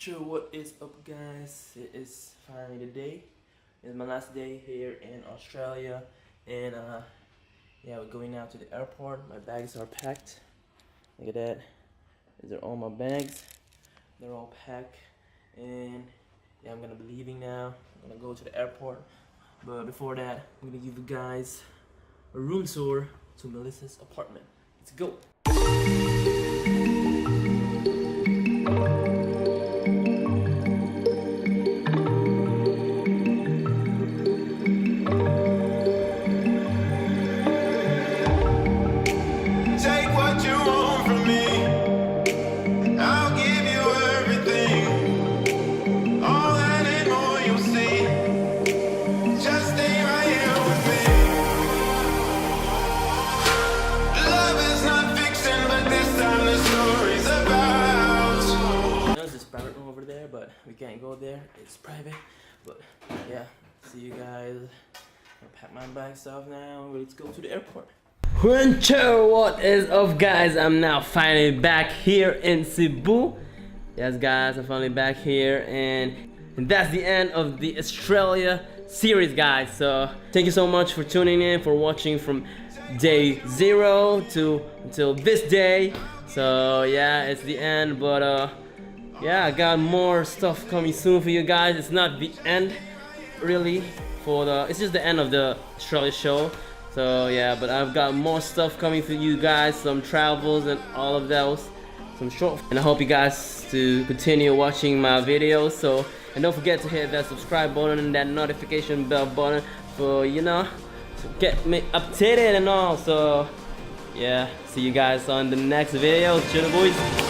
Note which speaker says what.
Speaker 1: Sure, what is up, guys? It is finally the day. It's my last day here in Australia, and yeah, we're going now to the airport. My bags are packed. Look at that. These are all my bags. They're all packed, and yeah, I'm gonna be leaving now. I'm gonna go to the airport, but before that, I'm gonna give you guys a room tour to Melissa's apartment. Let's go. Over there, but we can't go there, it's private. But yeah, see you guys. I'll pack my bag stuff now. Let's go to the airport. What is up, guys? I'm now finally back here in Cebu. Yes, guys, I'm finally back here, and that's the end of the Australia series, guys. So thank you so much for tuning in, for watching from day 0 to until this day. So yeah, it's the end, but yeah, I got more stuff coming soon for you guys. It's not the end, really, it's just the end of the Australia show. So yeah, but I've got more stuff coming for you guys, some travels and all of those, some short. And I hope you guys to continue watching my videos. So, and don't forget to hit that subscribe button and that notification bell button for, to get me updated and all. So yeah, see you guys on the next video. Chill, boys.